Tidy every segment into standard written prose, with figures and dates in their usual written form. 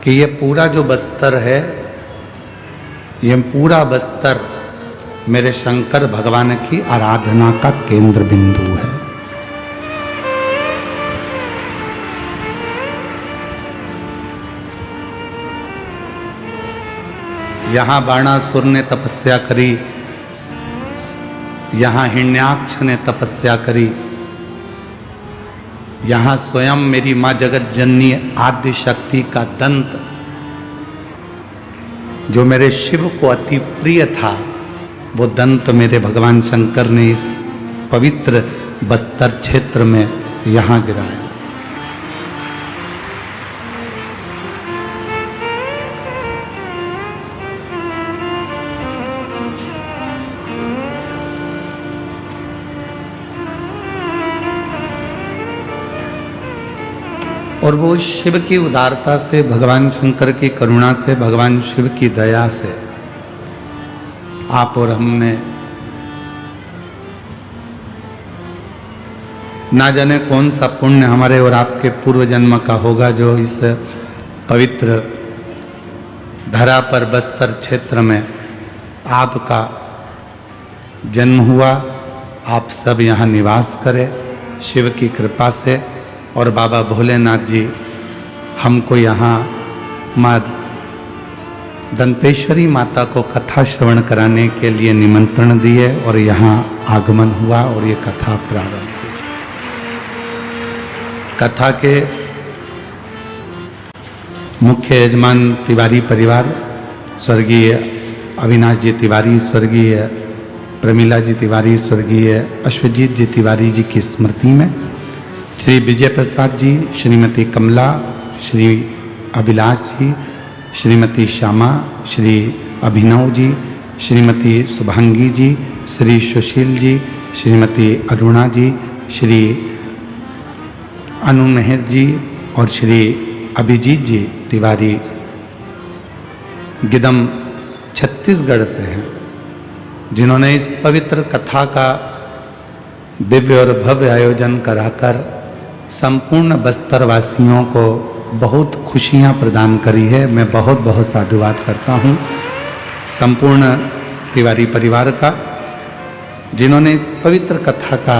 कि ये पूरा जो बस्तर है, ये पूरा बस्तर मेरे शंकर भगवान की आराधना का केंद्र बिंदु है। यहाँ बाणासुर ने तपस्या करी, यहाँ हिरण्याक्ष ने तपस्या करी, यहाँ स्वयं मेरी माँ जगत जननी आद्य शक्ति का दंत जो मेरे शिव को अति प्रिय था, वो दंत मेरे भगवान शंकर ने इस पवित्र बस्तर क्षेत्र में यहाँ गिराया। और वो शिव की उदारता से, भगवान शंकर की करुणा से, भगवान शिव की दया से आप और हमने ना जाने कौन सा पुण्य हमारे और आपके पूर्व जन्म का होगा जो इस पवित्र धरा पर बस्तर क्षेत्र में आपका जन्म हुआ। आप सब यहाँ निवास करें शिव की कृपा से। और बाबा भोलेनाथ जी हमको यहाँ माँ दंतेश्वरी माता को कथा श्रवण कराने के लिए निमंत्रण दिए और यहाँ आगमन हुआ और ये कथा प्रारंभ हुई। कथा के मुख्य यजमान तिवारी परिवार, स्वर्गीय अविनाश जी तिवारी, स्वर्गीय प्रमिला जी तिवारी, स्वर्गीय अश्वजीत जी तिवारी जी की स्मृति में श्री विजय प्रसाद जी, श्रीमती कमला, श्री अभिलाष जी, श्रीमती श्यामा, श्री अभिनव जी, श्रीमती शुभांगी जी, श्री सुशील जी, श्रीमती अरुणा जी, श्री अनु मेहर जी और श्री अभिजीत जी तिवारी गिदम छत्तीसगढ़ से हैं, जिन्होंने इस पवित्र कथा का दिव्य और भव्य आयोजन कराकर संपूर्ण बस्तर वासियों को बहुत खुशियां प्रदान करी है। मैं बहुत बहुत साधुवाद करता हूं संपूर्ण तिवारी परिवार का, जिन्होंने इस पवित्र कथा का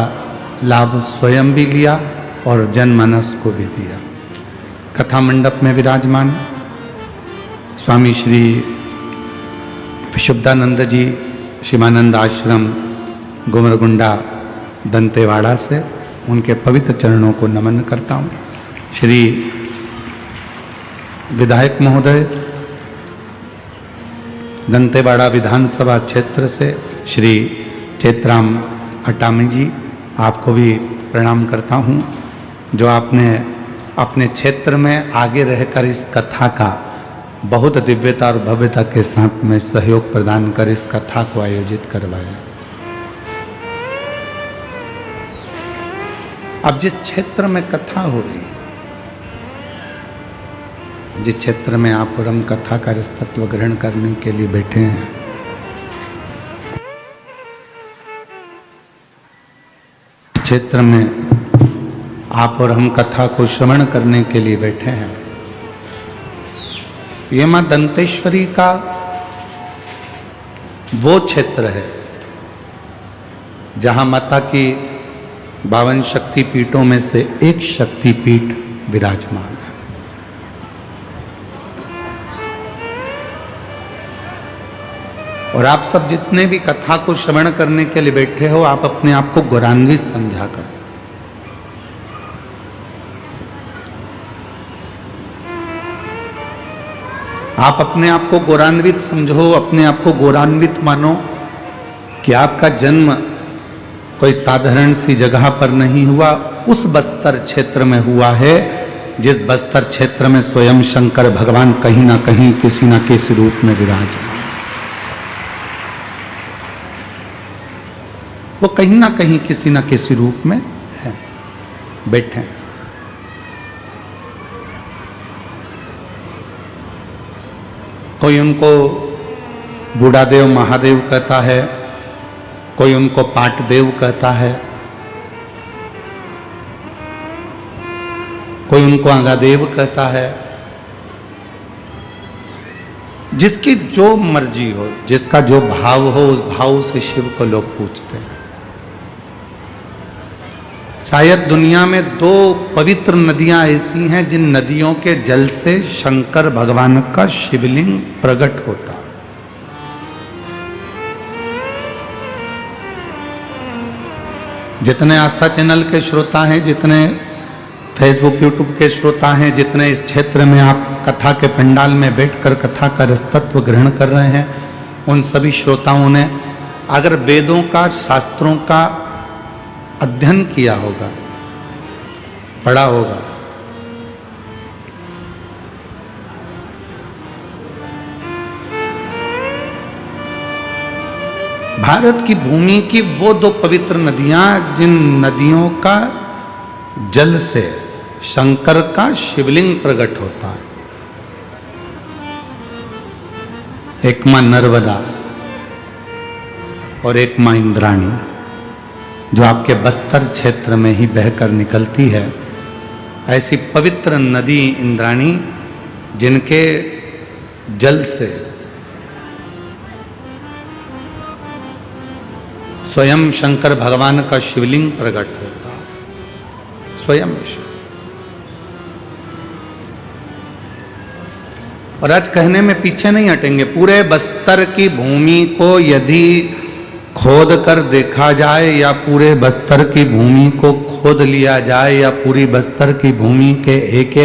लाभ स्वयं भी लिया और जनमानस को भी दिया। कथा मंडप में विराजमान स्वामी श्री विशुद्धानंद जी, शिवानंद आश्रम गुमरगुंडा दंतेवाड़ा से, उनके पवित्र चरणों को नमन करता हूँ। श्री विधायक महोदय दंतेवाड़ा विधानसभा क्षेत्र से श्री चेतराम अटामी जी, आपको भी प्रणाम करता हूँ, जो आपने अपने क्षेत्र में आगे रहकर इस कथा का बहुत दिव्यता और भव्यता के साथ में सहयोग प्रदान कर इस कथा को आयोजित करवाया। अब जिस क्षेत्र में कथा हो रही है, जिस क्षेत्र में आप और हम कथा का रसतत्व ग्रहण करने के लिए बैठे हैं, क्षेत्र में आप और हम कथा को श्रवण करने के लिए बैठे हैं, ये मां दंतेश्वरी का वो क्षेत्र है जहां माता की 52 शक्तिपीठों में से एक शक्तिपीठ विराजमान है। और आप सब जितने भी कथा को श्रवण करने के लिए बैठे हो, आप अपने आप को गौरवान्वित समझा करो। आप अपने आप को गौरवान्वित समझो, अपने आप को गौरवान्वित मानो कि आपका जन्म कोई साधारण सी जगह पर नहीं हुआ, उस बस्तर क्षेत्र में हुआ है जिस बस्तर क्षेत्र में स्वयं शंकर भगवान कहीं ना कहीं किसी न किसी रूप में विराजमान, वो कहीं ना कहीं किसी न किसी रूप में है, बैठे हैं। कोई उनको बूढ़ा देव महादेव कहता है, कोई उनको पाट देव कहता है, कोई उनको अंगादेव कहता है, जिसकी जो मर्जी हो, जिसका जो भाव हो, उस भाव से शिव को लोग पूजते हैं। शायद दुनिया में 2 पवित्र नदियां ऐसी हैं जिन नदियों के जल से शंकर भगवान का शिवलिंग प्रकट होता है। जितने आस्था चैनल के श्रोता हैं, जितने फेसबुक यूट्यूब के श्रोता हैं, जितने इस क्षेत्र में आप कथा के पंडाल में बैठकर कथा का रसतत्व ग्रहण कर रहे हैं, उन सभी श्रोताओं ने अगर वेदों का, शास्त्रों का अध्ययन किया होगा, पढ़ा होगा, भारत की भूमि की वो 2 पवित्र नदियां जिन नदियों का जल से शंकर का शिवलिंग प्रकट होता है, एक मां नर्मदा और एक मां इंद्राणी, जो आपके बस्तर क्षेत्र में ही बहकर निकलती है। ऐसी पवित्र नदी इंद्राणी जिनके जल से स्वयं शंकर भगवान का शिवलिंग प्रकट होता, स्वयं। और आज कहने में पीछे नहीं हटेंगे, पूरे बस्तर की भूमि को यदि खोद कर देखा जाए, या पूरे बस्तर की भूमि को खोद लिया जाए, या पूरी बस्तर की भूमि के एक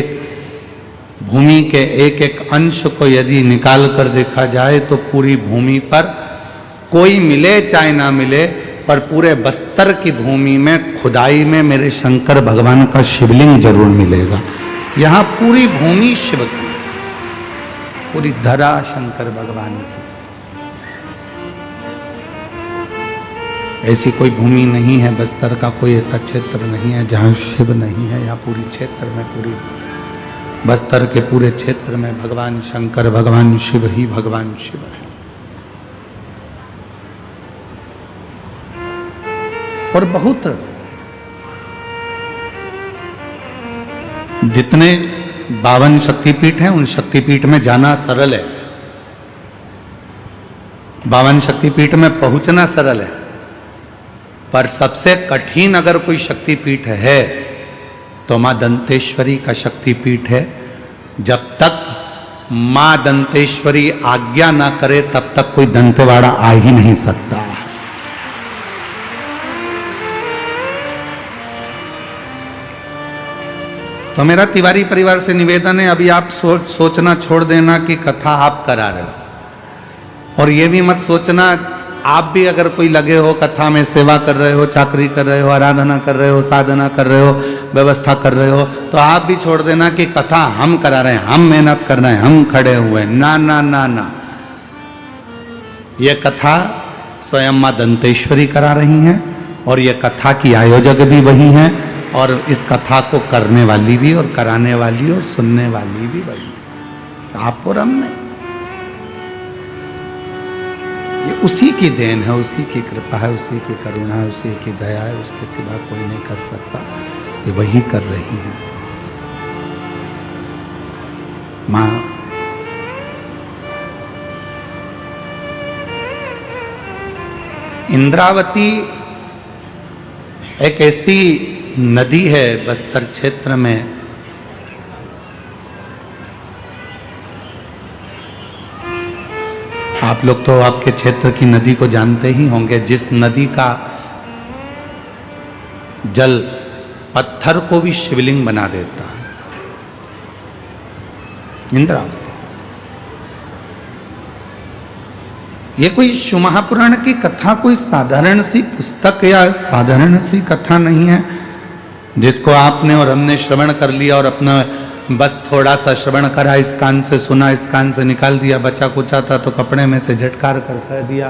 एक अंश को यदि निकाल कर देखा जाए, तो पूरी भूमि पर कोई मिले चाहे ना मिले, पर पूरे बस्तर की भूमि में खुदाई में मेरे शंकर भगवान का शिवलिंग जरूर मिलेगा। यहाँ पूरी भूमि शिव की, पूरी धरा शंकर भगवान की। ऐसी कोई भूमि नहीं है, बस्तर का कोई ऐसा क्षेत्र नहीं है जहाँ शिव नहीं है। या पूरी क्षेत्र में, पूरी बस्तर के पूरे क्षेत्र में भगवान शंकर, भगवान शिव ही भगवान शिव है। और बहुत जितने 52 शक्तिपीठ हैं, उन शक्तिपीठ में जाना सरल है, 52 शक्तिपीठ में पहुंचना सरल है, पर सबसे कठिन अगर कोई शक्तिपीठ है तो मां दंतेश्वरी का शक्तिपीठ है। जब तक मां दंतेश्वरी आज्ञा ना करे, तब तक कोई दंतेवाड़ा आ ही नहीं सकता। तो मेरा तिवारी परिवार से निवेदन है, अभी आप सोचना छोड़ देना कि कथा आप करा रहे हो, और ये भी मत सोचना आप भी अगर कोई लगे हो कथा में, सेवा कर रहे हो, चाकरी कर रहे हो, आराधना कर रहे हो, साधना कर रहे हो, व्यवस्था कर रहे हो, तो आप भी छोड़ देना कि कथा हम करा रहे हैं, हम मेहनत कर रहे हैं, हम खड़े हुए हैं। ना ना ना ना, ये कथा स्वयं मां दंतेश्वरी करा रही हैं, और ये कथा की आयोजक भी वही हैं, और इस कथा को करने वाली भी, और कराने वाली और सुनने वाली भी वही। आप और हम नहीं, ये उसी की देन है, उसी की कृपा है, उसी की करुणा है, उसी की दया है, उसके सिवा कोई नहीं कर सकता। ये वही कर रही हैं। मां इंद्रावती एक ऐसी नदी है बस्तर क्षेत्र में, आप लोग तो आपके क्षेत्र की नदी को जानते ही होंगे, जिस नदी का जल पत्थर को भी शिवलिंग बना देता है, इंद्रावती। ये कोई शिव महापुराण की कथा कोई साधारण सी पुस्तक या साधारण सी कथा नहीं है जिसको आपने और हमने श्रवण कर लिया और अपना बस थोड़ा सा श्रवण करा, इस कान से सुना, इस कान से निकाल दिया, बचा कुचा था तो कपड़े में से झटकार कर कह दिया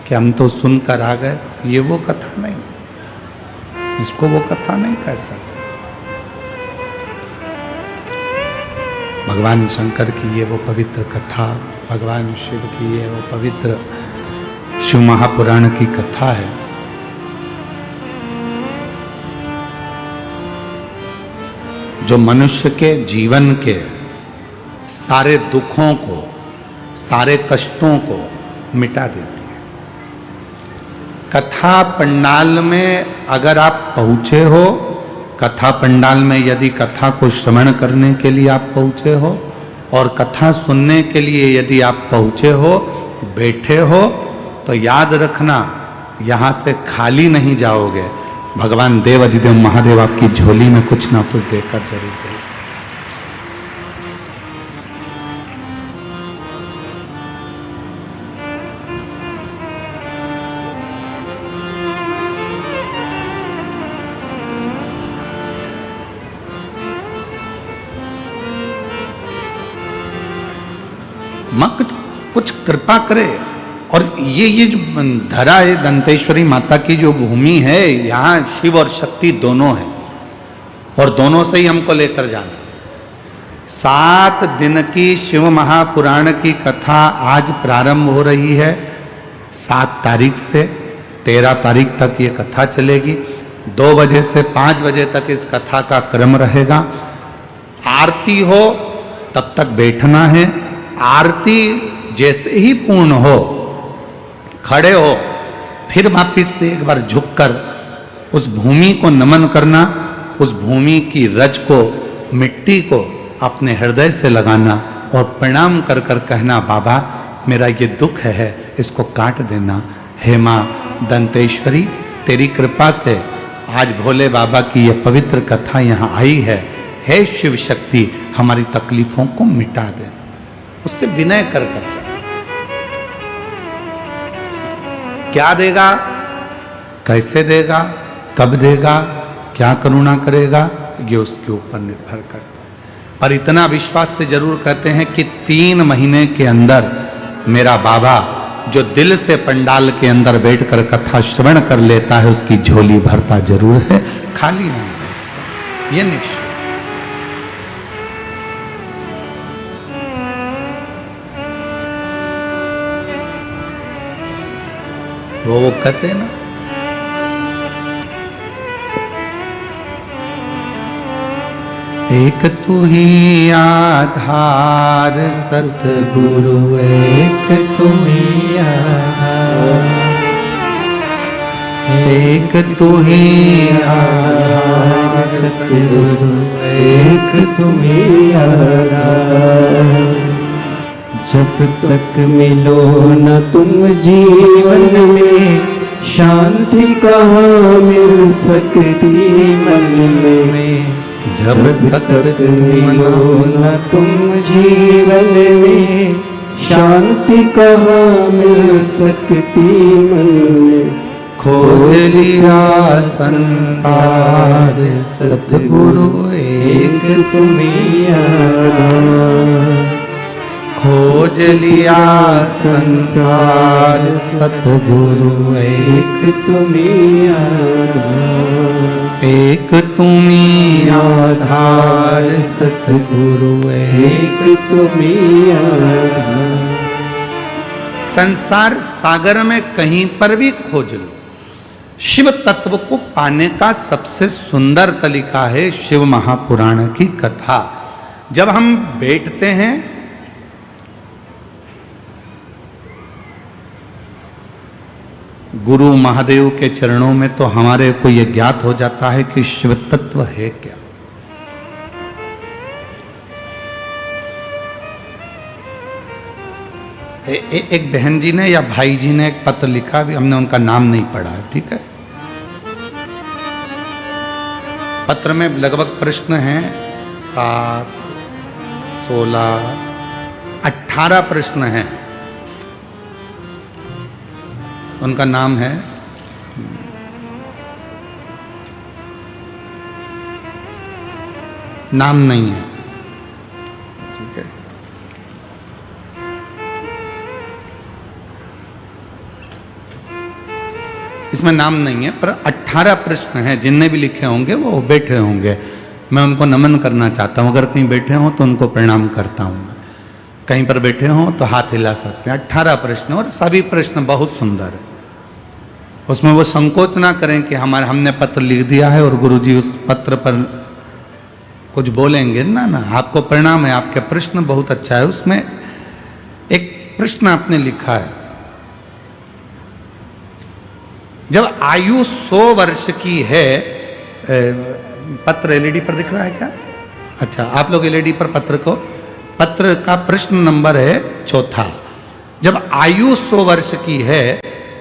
कि हम तो सुनकर आ गए। ये वो कथा नहीं, इसको वो कथा नहीं कह सकते। भगवान शंकर की ये वो पवित्र कथा, भगवान शिव की ये वो पवित्र शिव महापुराण की कथा है। जो मनुष्य के जीवन के सारे दुखों को सारे कष्टों को मिटा देती है। कथा पंडाल में अगर आप पहुंचे हो, कथा पंडाल में यदि कथा को श्रवण करने के लिए आप पहुंचे हो और कथा सुनने के लिए यदि आप पहुंचे हो, बैठे हो, तो याद रखना यहां से खाली नहीं जाओगे। भगवान देव अधिदेव महादेव आपकी झोली में कुछ ना कुछ देकर जरूर देंगे। मां कुछ कृपा करे। और ये जो धरा है, दंतेश्वरी माता की जो भूमि है, यहाँ शिव और शक्ति दोनों है और दोनों से ही हमको लेकर जाना। 7 दिन की शिव महापुराण की कथा आज प्रारंभ हो रही है। 7 तारीख से 13 तारीख तक ये कथा चलेगी। 2 बजे से 5 बजे तक इस कथा का क्रम रहेगा। आरती हो तब तक बैठना है। आरती जैसे ही पूर्ण हो, खड़े हो, फिर वापिस से एक बार झुककर उस भूमि को नमन करना, उस भूमि की रज को, मिट्टी को अपने हृदय से लगाना और प्रणाम कर कर कहना, बाबा मेरा ये दुख है, इसको काट देना। हे माँ दंतेश्वरी, तेरी कृपा से आज भोले बाबा की ये पवित्र कथा यहाँ आई है। हे शिव शक्ति, हमारी तकलीफों को मिटा दे। उससे विनय कर कर जा। क्या देगा, कैसे देगा, कब देगा, क्या करुणा करेगा, ये उसके ऊपर निर्भर करता है। पर इतना विश्वास से जरूर कहते हैं कि 3 महीने के अंदर मेरा बाबा जो दिल से पंडाल के अंदर बैठकर कथा श्रवण कर लेता है, उसकी झोली भरता जरूर है, खाली नहीं है इसका, ये निश्चय। वो कहते हैं ना, एक तू ही आधार सतगुरु, एक तू ही आधार, एक तू ही आधार सतगुरु, एक तू ही आधार। जब तक मिलो न तुम जीवन में, शांति कहाँ मिल सकती मन में। जब तक मिलो न तुम जीवन में, शांति कहाँ मिल सकती मन में। खोज लिया संसार सतगुरु, एक तुम्हीं आधार। खोज लिया संसार सतगुरु, एक तुम्हीं आधार। एक तुम्हीं आधार सतगुरु, एक तुम्हीं आधार। संसार सागर में कहीं पर भी खोज लो, शिव तत्व को पाने का सबसे सुंदर तरीका है शिव महापुराण की कथा। जब हम बैठते हैं, गुरु महादेव के चरणों में, तो हमारे को यह ज्ञात हो जाता है कि शिव तत्व है क्या। एक बहन जी ने या भाई जी ने एक पत्र लिखा, भी हमने उनका नाम नहीं पढ़ा है, ठीक है। पत्र में लगभग प्रश्न हैं 7, 16, 18 प्रश्न हैं। उनका नाम है नाम नहीं है, ठीक है। इसमें नाम नहीं है, पर 18 प्रश्न हैं। जिनने भी लिखे होंगे वो बैठे होंगे, मैं उनको नमन करना चाहता हूँ। अगर कहीं बैठे हों तो उनको प्रणाम करता हूँ। कहीं पर बैठे हों तो हाथ हिला सकते हैं। 18 प्रश्न, और सभी प्रश्न बहुत सुंदर है। उसमें वो संकोच ना करें कि हमने पत्र लिख दिया है और गुरुजी उस पत्र पर कुछ बोलेंगे। ना ना, आपको प्रणाम है, आपके प्रश्न बहुत अच्छा है। उसमें एक प्रश्न आपने लिखा है, जब आयु 100 वर्ष की है, पत्र एलईडी पर दिख रहा है क्या? अच्छा, आप लोग एलईडी पर पत्र का प्रश्न नंबर है 4। जब आयु 100 वर्ष की है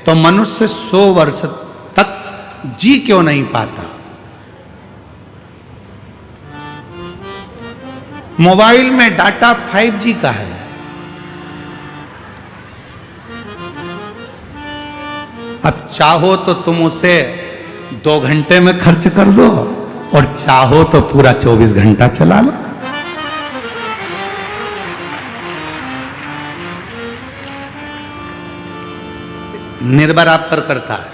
तो मनुष्य 100 वर्ष तक जी क्यों नहीं पाता? मोबाइल में डाटा 5G का है, अब चाहो तो तुम उसे 2 घंटे में खर्च कर दो और चाहो तो पूरा 24 घंटा चला लो। निर्भर आप पर करता है,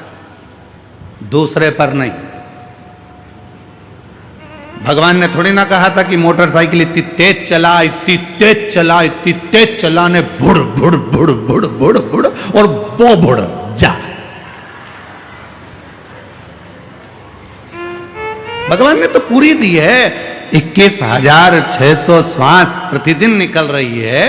दूसरे पर नहीं। भगवान ने थोड़ी ना कहा था कि मोटरसाइकिल इतनी तेज चला ने बुड़ बुड़ बुड़ बुड़ बुड़ बुड़ और वो बुड़ जा। भगवान ने तो पूरी दी है, 21,600 श्वास प्रतिदिन निकल रही है।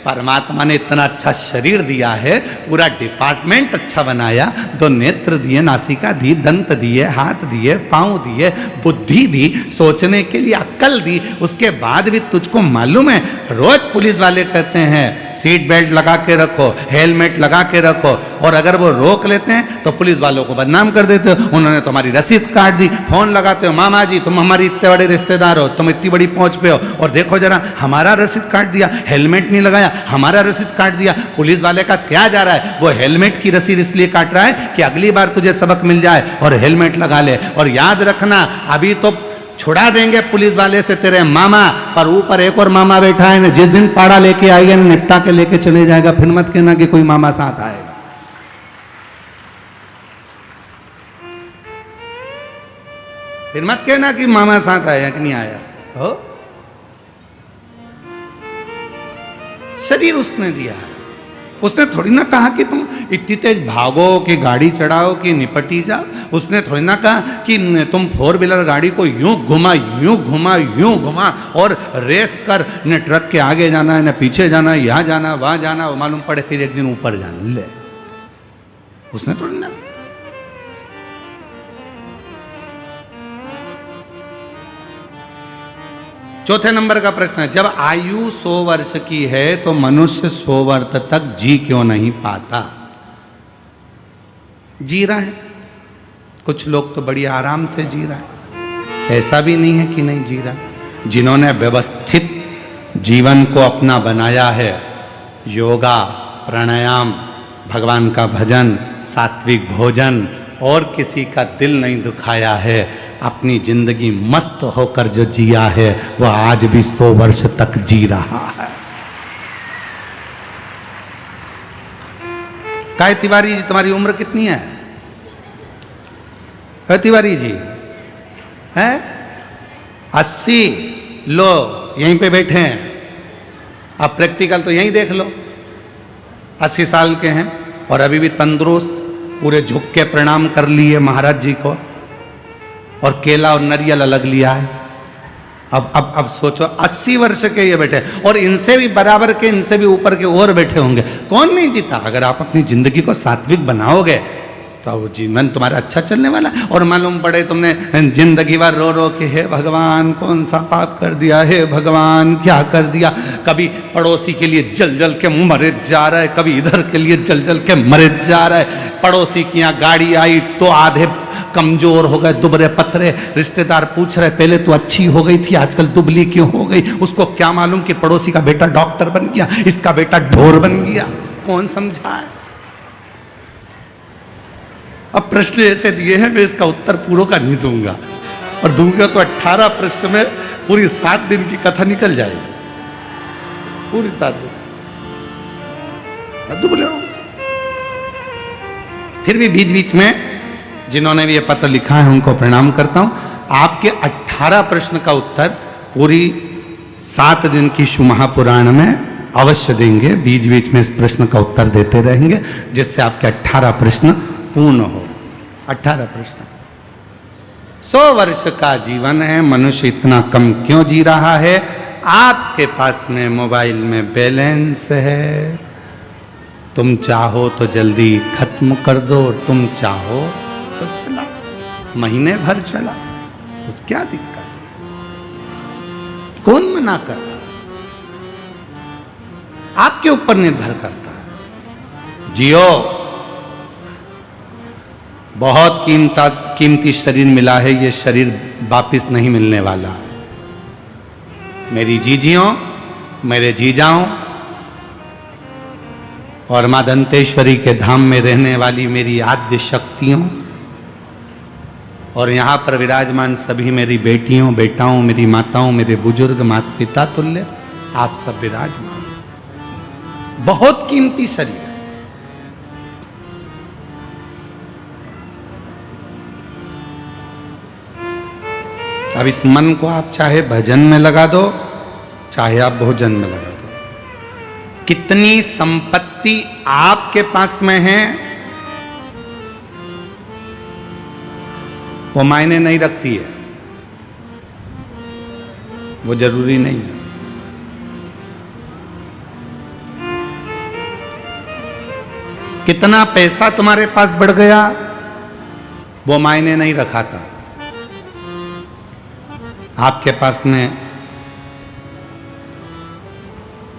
परमात्मा ने इतना अच्छा शरीर दिया है, पूरा डिपार्टमेंट अच्छा बनाया, 2 नेत्र दिए, नासिका दी, दंत दिए, हाथ दिए, पांव दिए, बुद्धि दी, सोचने के लिए अक्ल दी। उसके बाद भी तुझको मालूम है, रोज पुलिस वाले कहते हैं सीट बेल्ट लगा के रखो, हेलमेट लगा के रखो, और अगर वो रोक लेते हैं तो पुलिस वालों को बदनाम कर देते हो। उन्होंने तुम्हारी रसीद काट दी, फोन लगाते हो, मामा जी तुम हमारी इतने बड़े रिश्तेदार हो, तुम इतनी बड़ी पहुंच पे हो, और देखो जरा हमारा रसीद काट दिया, हेलमेट नहीं लगाया, हमारा रसीद काट दिया। पुलिस वाले का क्या जा रहा है, वो हेलमेट की रसीद इसलिए काट रहा है कि अगली बार तुझे सबक मिल जाए और हेलमेट लगा ले। और याद रखना, अभी तो छुड़ा देंगे पुलिस वाले से तेरे मामा, पर ऊपर एक और मामा बैठा है ना, जिस दिन पाड़ा लेके आएगा निपटा के लेके चले जाएगा। फिर मत कहना कि कोई मामा साथ आएगा। फिर मत कहना कि मामा साथ आया कि नहीं आया हो। शरीर उसने दिया है, उसने थोड़ी ना कहा कि तुम इतनी तेज भागो, कि गाड़ी चढ़ाओ, कि निपटी जाओ। उसने थोड़ी ना कहा कि तुम 4 व्हीलर गाड़ी को यूं घुमा यूं घुमा यूं घुमा और रेस कर, न ट्रक के आगे जाना है, न पीछे जाना है, यहाँ जाना वहां जाना, वो मालूम पड़े फिर एक दिन ऊपर जाना। ले, उसने थोड़ी ना। चौथे नंबर का प्रश्न है, जब आयु 100 वर्ष की है तो मनुष्य 100 वर्ष तक जी क्यों नहीं पाता? जी रहा है, कुछ लोग तो बड़ी आराम से जी रहा है, ऐसा भी नहीं है कि नहीं जी रहा। जिन्होंने व्यवस्थित जीवन को अपना बनाया है, योगा, प्राणायाम, भगवान का भजन, सात्विक भोजन, और किसी का दिल नहीं दुखाया है, अपनी जिंदगी मस्त होकर जो जिया है, वह आज भी 100 वर्ष तक जी रहा है। काय तिवारी जी, तुम्हारी उम्र कितनी है? तिवारी जी है 80। लो यहीं पे बैठे हैं, आप प्रैक्टिकल तो यहीं देख लो। 80 साल के हैं और अभी भी तंदुरुस्त, पूरे झुक के प्रणाम कर लिए महाराज जी को, और केला और नारियल अलग लिया है। अब सोचो 80 वर्ष के ये बैठे, और इनसे भी बराबर के, इनसे भी ऊपर के और बैठे होंगे। कौन नहीं जीता? अगर आप अपनी जिंदगी को सात्विक बनाओगे तो वो जीवन तुम्हारा अच्छा चलने वाला। और मालूम पड़े तुमने जिंदगी भर रो रो के, हे भगवान कौन सा पाप कर दिया, हे भगवान क्या कर दिया। कभी पड़ोसी के लिए जल जल के मरे जा रहा है, कभी इधर के लिए जल जल के मरे जा रहा है। पड़ोसी की यहाँ गाड़ी आई तो आधे कमजोर हो गए, दुबरे पतरे। रिश्तेदार पूछ रहे पहले तो अच्छी हो गई थी, आजकल दुबली क्यों हो गई। उसको क्या मालूम कि पड़ोसी का बेटा डॉक्टर बन गया, इसका बेटा ढोर बन गया। कौन समझाए? अब प्रश्न ऐसे दिए हैं, मैं इसका उत्तर पूरा का नहीं दूंगा, और दूंगा तो 18 प्रश्न में पूरी 7 दिन की कथा निकल जाएगी, पूरी 7 दिन। दुबले हो। फिर भी बीच बीच में जिन्होंने भी ये पत्र लिखा है उनको प्रणाम करता हूं। आपके 18 प्रश्न का उत्तर पूरी 7 दिन की शिव महापुराण में अवश्य देंगे। बीच बीच में इस प्रश्न का उत्तर देते रहेंगे, जिससे आपके 18 प्रश्न पूर्ण हो। 18 प्रश्न। 100 वर्ष का जीवन है, मनुष्य इतना कम क्यों जी रहा है? आपके पास में मोबाइल में बैलेंस है, तुम चाहो तो जल्दी खत्म कर दो और तुम चाहो तो चला, महीने भर चला तो क्या दिक्कत, कौन मना कर रहा? आपके ऊपर निर्भर करता है। जियो, बहुत कीमती शरीर मिला है, ये शरीर वापिस नहीं मिलने वाला। मेरी जीजियों, मेरे जीजाओं और मां दंतेश्वरी के धाम में रहने वाली मेरी आद्य शक्तियों और यहां पर विराजमान सभी मेरी बेटियों, बेटाओं, मेरी माताओं, मेरे बुजुर्ग, माता पिता तुल्य आप सब विराजमान। बहुत कीमती शरीर। अब इस मन को आप चाहे भजन में लगा दो, चाहे आप भोजन में लगा दो। कितनी संपत्ति आपके पास में है वो मायने नहीं रखती है, वो जरूरी नहीं है। कितना पैसा तुम्हारे पास बढ़ गया वो मायने नहीं रखाता। आपके पास में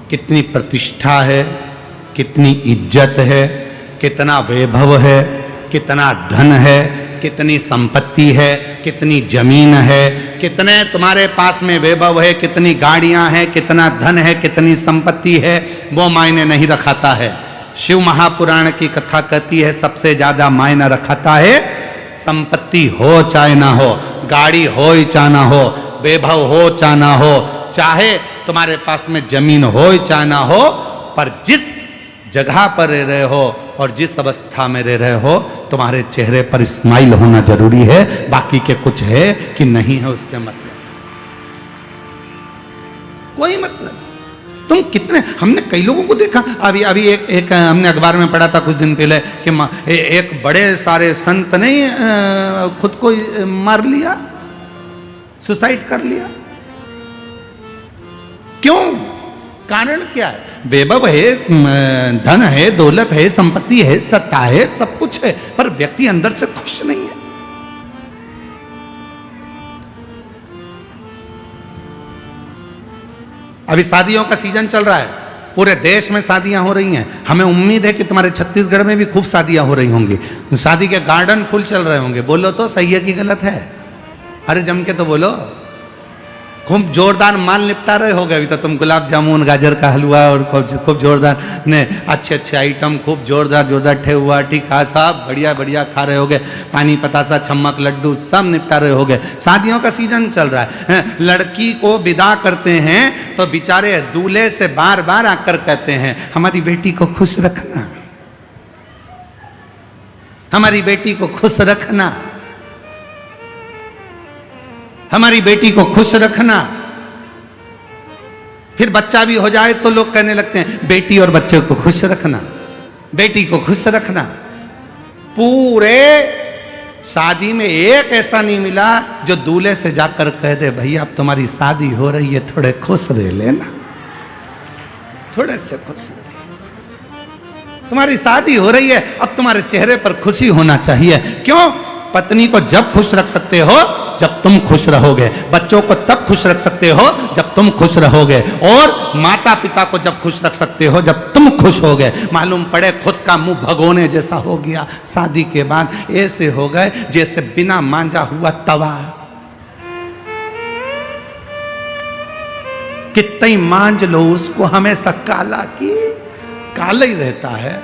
कितनी प्रतिष्ठा है, कितनी इज्जत है, कितना वैभव है, कितना धन है, कितनी संपत्ति है, कितनी जमीन है, कितने तुम्हारे पास में वैभव है, कितनी गाड़ियां हैं, कितना धन है, कितनी संपत्ति है, वो मायने नहीं रखाता है। शिव महापुराण की कथा कहती है सबसे ज्यादा मायना रखाता है संपत्ति हो चाहे ना हो, गाड़ी हो चाहे ना हो, वैभव हो चाहे ना हो, चाहे तुम्हारे पास में जमीन हो चाहे ना हो, पर जिस जगह पर रह रहे हो और जिस अवस्था में रह रहे हो तुम्हारे चेहरे पर स्माइल होना जरूरी है। बाकी के कुछ है कि नहीं है उससे मतलब कोई मतलब। तुम कितने, हमने कई लोगों को देखा, अभी अभी एक हमने अखबार में पढ़ा था कुछ दिन पहले कि एक बड़े सारे संत ने खुद को मार लिया, सुसाइड कर लिया। क्यों? कारण क्या है? वैभव है, धन है, दौलत है, संपत्ति है, सत्ता है, सब कुछ है, पर व्यक्ति अंदर से खुश नहीं है। अभी शादियों का सीजन चल रहा है, पूरे देश में शादियां हो रही हैं। हमें उम्मीद है कि तुम्हारे छत्तीसगढ़ में भी खूब शादियां हो रही होंगी, शादी के गार्डन फुल चल रहे होंगे। बोलो तो सही है कि गलत है? अरे जम के तो बोलो। खूब जोरदार माल निपटा रहे होगे अभी तो तुम, गुलाब जामुन, गाजर का हलवा और खूब जोरदार ने अच्छे अच्छे आइटम, खूब जोरदार ठेहुआ, टीका, सब बढ़िया बढ़िया खा रहे होगे। पानी पतासा, छम्मक, लड्डू सब निपटा रहे होगे। शादियों का सीजन चल रहा है। लड़की को विदा करते हैं तो बेचारे दूल्हे से बार बार आकर कहते हैं हमारी बेटी को खुश रखना, हमारी बेटी को खुश रखना, हमारी बेटी को खुश रखना। फिर बच्चा भी हो जाए तो लोग कहने लगते हैं बेटी और बच्चे को खुश रखना, बेटी को खुश रखना। पूरे शादी में एक ऐसा नहीं मिला जो दूल्हे से जाकर कह दे भैया अब तुम्हारी शादी हो रही है, थोड़े खुश रह लेना, थोड़े से खुश रह, तुम्हारी शादी हो रही है, अब तुम्हारे चेहरे पर खुशी होना चाहिए। क्यों? पत्नी को जब खुश रख सकते हो जब तुम खुश रहोगे, बच्चों को तब खुश रख सकते हो जब तुम खुश रहोगे, और माता पिता को जब खुश रख सकते हो जब तुम खुश होगे। मालूम पड़े खुद का मुंह भगोने जैसा हो गया, शादी के बाद ऐसे हो गए जैसे बिना मांजा हुआ तवा। कितना ही मांज लो उसको हमेशा काला की काला ही रहता है।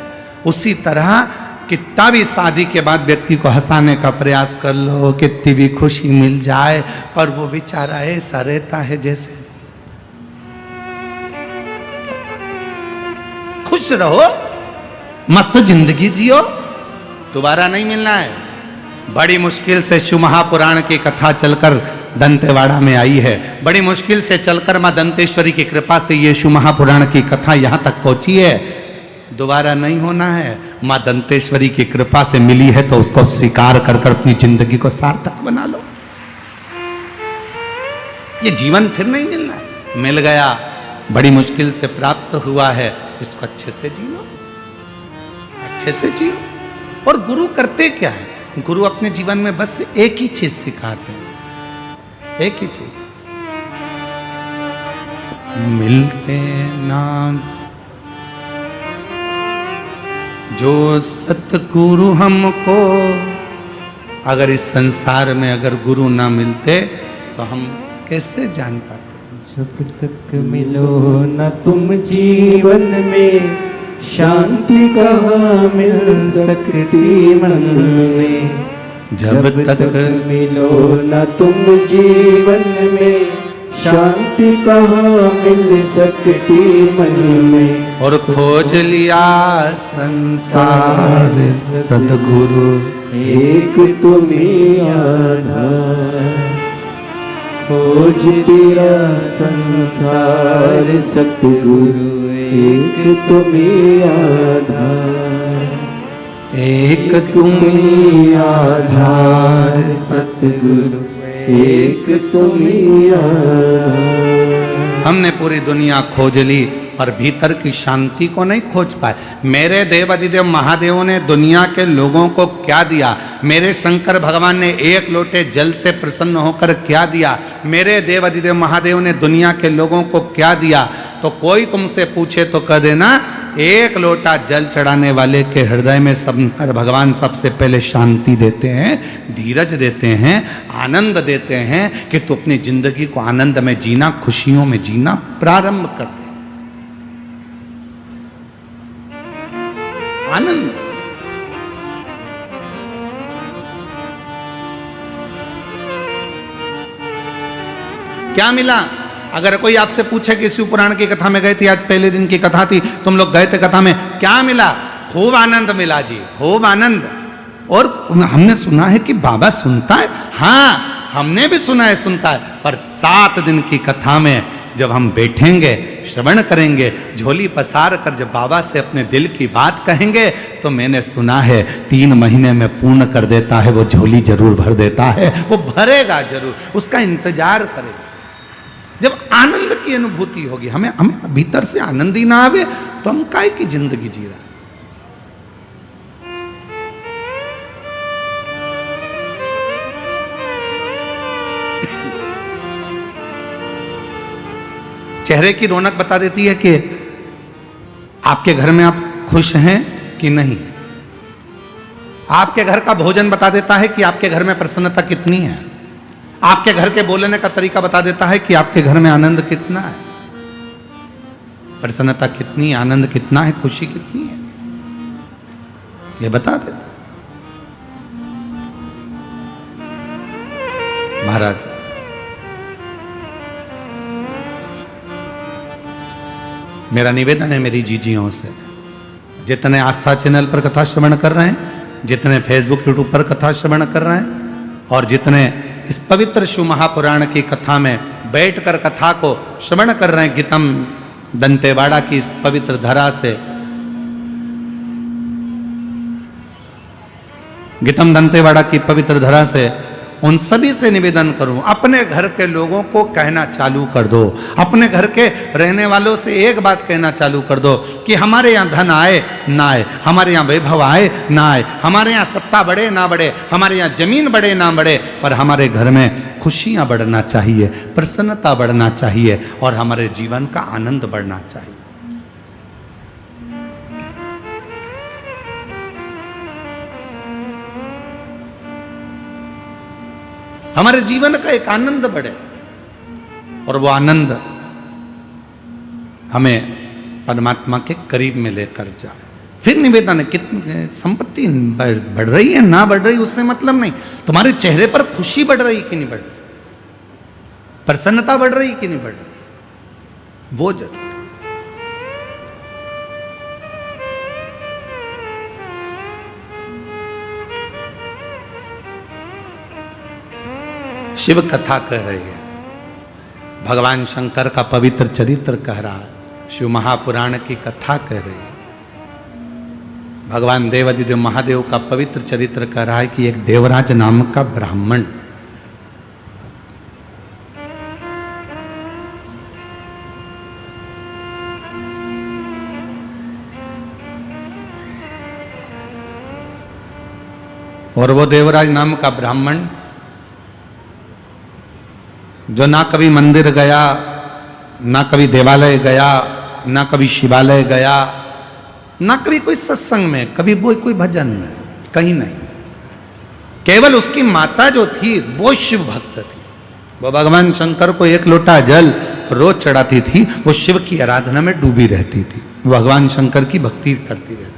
उसी तरह कितना भी शादी के बाद व्यक्ति को हंसाने का प्रयास कर लो, कितनी भी खुशी मिल जाए, पर वो बेचारा ऐसा रहता है जैसे। खुश रहो, मस्त जिंदगी जियो, दोबारा नहीं मिलना है। बड़ी मुश्किल से शिव महापुराण की कथा चलकर दंतेवाड़ा में आई है, बड़ी मुश्किल से चलकर मां दंतेश्वरी की कृपा से ये शिव महापुराण की कथा यहां तक पहुंची है। दोबारा नहीं होना है। मां दंतेश्वरी की कृपा से मिली है तो उसको स्वीकार कर कर अपनी जिंदगी को सार्थक बना लो। ये जीवन फिर नहीं मिलना है, मिल गया, बड़ी मुश्किल से प्राप्त हुआ है, इसको अच्छे से जी लो। अच्छे से जियो। और गुरु करते क्या है? गुरु अपने जीवन में बस एक ही चीज सिखाते हैं, एक ही चीज, मिलते ना जो सतगुरु हमको। अगर इस संसार में अगर गुरु ना मिलते तो हम कैसे जान पाते? जब तक मिलो न तुम जीवन में, शांति कहाँ मिल सकती मन में। जब तक मिलो न तुम जीवन में, शांति कहाँ मिल सकती मन में। और खोज लिया संसार सदगुरु, एक तुम्ही आधार। खोज लिया संसार सतगुरु, एक तुम्ही आधार। एक तुम्ही आधार सतगुरु, एक तुम्ही आधार। हमने पूरी दुनिया खोज ली पर भीतर की शांति को नहीं खोज पाए। मेरे देव अधिदेव महादेव ने दुनिया के लोगों को क्या दिया? मेरे शंकर भगवान ने एक लोटे जल से प्रसन्न होकर क्या दिया? मेरे देव अधिदेव महादेव ने दुनिया के लोगों को क्या दिया? तो कोई तुमसे पूछे तो कह देना, एक लोटा जल चढ़ाने वाले के हृदय में शंकर भगवान सबसे पहले शांति देते हैं, धीरज देते हैं, आनंद देते हैं कि तू अपनी जिंदगी को आनंद में जीना, खुशियों में जीना प्रारंभ कर दे। आनंद। क्या मिला? अगर कोई आपसे पूछे कि शिव पुराण की कथा में गए थे, आज पहले दिन की कथा थी, तुम लोग गए थे कथा में, क्या मिला? खूब आनंद मिला जी, खूब आनंद। और हमने सुना है कि बाबा सुनता है। हाँ, हमने भी सुना है सुनता है, पर 7 दिन की कथा में जब हम बैठेंगे, श्रवण करेंगे, झोली पसार कर जब बाबा से अपने दिल की बात कहेंगे, तो मैंने सुना है 3 महीने में पूर्ण कर देता है, वो झोली जरूर भर देता है, वो भरेगा जरूर, उसका इंतजार करेगा। जब आनंद की अनुभूति होगी, हमें भीतर से आनंद ही ना आवे तो हम काय की जिंदगी जी रहा। चेहरे की रौनक बता देती है कि आपके घर में आप खुश हैं कि नहीं। आपके घर का भोजन बता देता है कि आपके घर में प्रसन्नता कितनी है। आपके घर के बोलने का तरीका बता देता है कि आपके घर में आनंद कितना है, प्रसन्नता कितनी, आनंद कितना है, खुशी कितनी है, ये बता देता है। महाराज, मेरा निवेदन है मेरी जीजियों से, जितने आस्था चैनल पर कथा श्रवण कर रहे हैं, जितने फेसबुक यूट्यूब पर कथा श्रवण कर रहे हैं, और जितने इस पवित्र शिव महापुराण की कथा में बैठकर कथा को श्रवण कर रहे हैं, गीतम दंतेवाड़ा की इस पवित्र धरा से, गीतम दंतेवाड़ा की पवित्र धरा से उन सभी से निवेदन करूं, अपने घर के लोगों को कहना चालू कर दो, अपने घर के रहने वालों से एक बात कहना चालू कर दो कि हमारे यहाँ धन आए ना आए, हमारे यहाँ वैभव आए ना आए, हमारे यहाँ सत्ता बढ़े ना बढ़े, हमारे यहाँ जमीन बढ़े ना बढ़े, पर हमारे घर में खुशियाँ बढ़ना चाहिए, प्रसन्नता बढ़ना चाहिए, और हमारे जीवन का आनंद बढ़ना चाहिए। हमारे जीवन का एक आनंद बढ़े, और वो आनंद हमें परमात्मा के करीब में लेकर जाए। फिर निवेदन है, कितनी संपत्ति बढ़ रही है ना बढ़ रही उससे मतलब नहीं, तुम्हारे चेहरे पर खुशी बढ़ रही कि नहीं बढ़ रही, प्रसन्नता बढ़ रही कि नहीं बढ़ रही, वो जरूर। शिव कथा कह रही है, भगवान शंकर का पवित्र चरित्र कह रहा है, शिव महापुराण की कथा कह रही है, भगवान देवाधिदेव महादेव का पवित्र चरित्र कह रहा है कि एक देवराज नाम का ब्राह्मण और वो देवराज नाम का ब्राह्मण जो ना कभी मंदिर गया, ना कभी देवालय गया, ना कभी शिवालय गया, ना कभी कोई सत्संग में, कभी कोई भजन में, कहीं नहीं, केवल उसकी माता जो थी वो शिव भक्त थी। वो भगवान शंकर को एक लोटा जल रोज चढ़ाती थी, वो शिव की आराधना में डूबी रहती थी, भगवान शंकर की भक्ति करती रहती थी।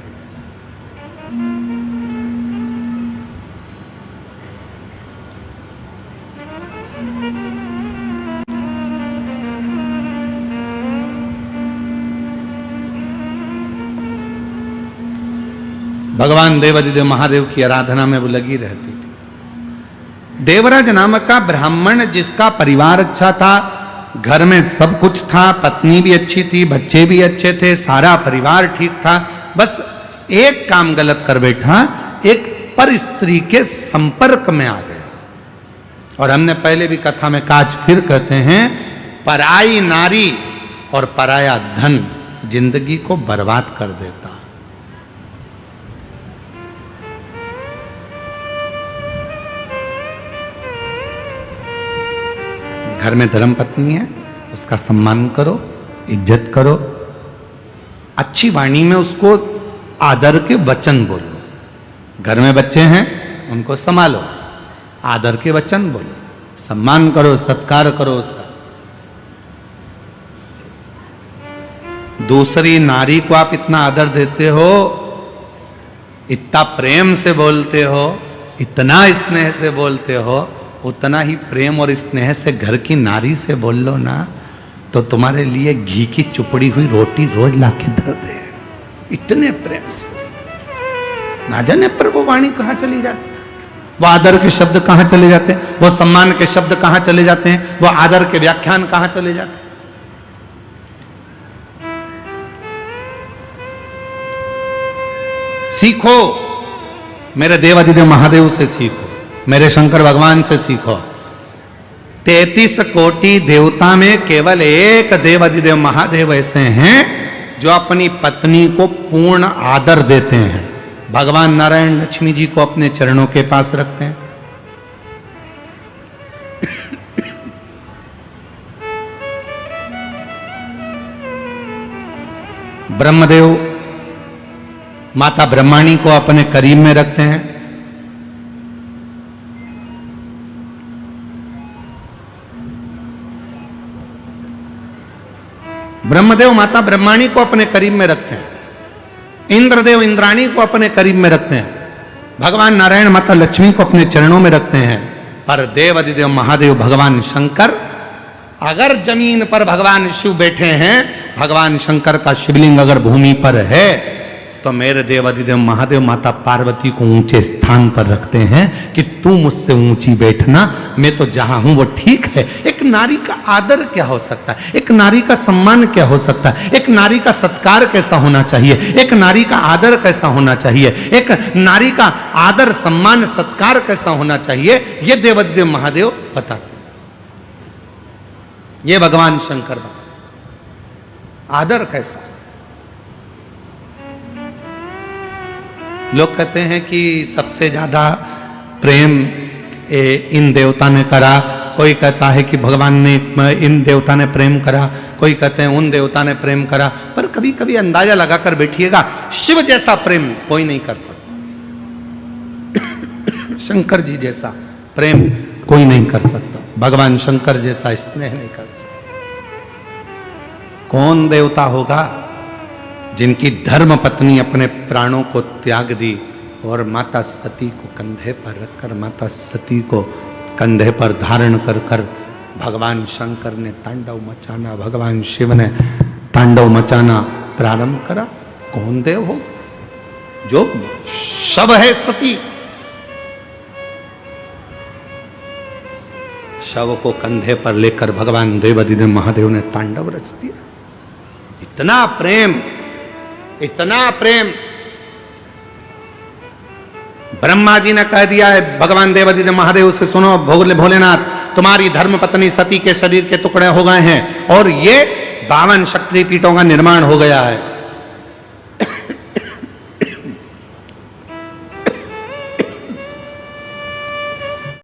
भगवान देवादिदेव महादेव की आराधना में वो लगी रहती थी। देवराज नामक का ब्राह्मण जिसका परिवार अच्छा था, घर में सब कुछ था, पत्नी भी अच्छी थी, बच्चे भी अच्छे थे, सारा परिवार ठीक था, बस एक काम गलत कर बैठा, एक पर स्त्री के संपर्क में आ गया। और हमने पहले भी कथा में काज फिर कहते हैं, पराई नारी और पराया धन जिंदगी को बर्बाद कर देता। घर में धर्म पत्नी है, उसका सम्मान करो, इज्जत करो, अच्छी वाणी में उसको आदर के वचन बोलो। घर में बच्चे हैं, उनको संभालो, आदर के वचन बोलो, सम्मान करो, सत्कार करो उसका। दूसरी नारी को आप इतना आदर देते हो, इतना प्रेम से बोलते हो, इतना स्नेह से बोलते हो, उतना ही प्रेम और स्नेह से घर की नारी से बोल लो ना, तो तुम्हारे लिए घी की चुपड़ी हुई रोटी रोज लाके धर दे, इतने प्रेम से। ना जाने पर वो वाणी कहां चली जाती, वो आदर के शब्द कहां चले जाते हैं, वो सम्मान के शब्द कहां चले जाते हैं, वो आदर के व्याख्यान कहां चले जाते हैं। सीखो, मेरे देवादिदेव महादेव से सीखो, मेरे शंकर भगवान से सीखो। 33 कोटि देवता में केवल एक देवादिदेव महादेव ऐसे हैं जो अपनी पत्नी को पूर्ण आदर देते हैं। भगवान नारायण लक्ष्मी जी को अपने चरणों के पास रखते हैं। ब्रह्मदेव माता ब्रह्माणी को अपने करीब में रखते हैं। ब्रह्मदेव माता ब्रह्माणी को अपने करीब में रखते हैं। इंद्रदेव इंद्राणी को अपने करीब में रखते हैं। भगवान नारायण माता लक्ष्मी को अपने चरणों में रखते हैं। पर देव अधिदेव महादेव भगवान शंकर, अगर जमीन पर भगवान शिव बैठे हैं, भगवान शंकर का शिवलिंग अगर भूमि पर है, तो मेरे देव अधिदेव महादेव माता पार्वती को ऊंचे स्थान पर रखते हैं कि तू मुझसे ऊंची बैठना, मैं तो जहां हूं वो ठीक है। एक नारी का आदर क्या हो सकता है, एक नारी का सम्मान क्या हो सकता है, एक नारी का सत्कार कैसा होना चाहिए, एक नारी का आदर कैसा होना चाहिए, एक नारी का आदर सम्मान सत्कार कैसा होना चाहिए, ये देव अधिदेव महादेव बताते हैं, ये भगवान शंकर बताते। आदर कैसा। लोग कहते हैं कि सबसे ज्यादा प्रेम इन देवता ने करा, कोई कहता है कि भगवान ने इन देवता ने प्रेम करा, कोई कहते हैं उन देवता ने प्रेम करा। पर कभी कभी अंदाजा लगाकर बैठिएगा, शिव जैसा प्रेम कोई नहीं कर सकता, शंकर जी जैसा प्रेम कोई नहीं कर सकता, भगवान शंकर जैसा स्नेह नहीं कर सकता। कौन देवता होगा जिनकी धर्म पत्नी अपने प्राणों को त्याग दी और माता सती को कंधे पर रखकर, माता सती को कंधे पर धारण कर कर भगवान शंकर ने तांडव मचाना, भगवान शिव ने तांडव मचाना प्रारंभ करा। कौन देव हो जो शव है सती, शव को कंधे पर लेकर भगवान देवाधिदेव महादेव ने तांडव रच दिया। इतना प्रेम, इतना प्रेम। ब्रह्मा जी ने कह दिया है भगवान देवाधिदेव महादेव से, सुनो भोलेनाथ, तुम्हारी धर्म पत्नी सती के शरीर के टुकड़े हो गए हैं और ये 52 शक्तिपीठों का निर्माण हो गया है।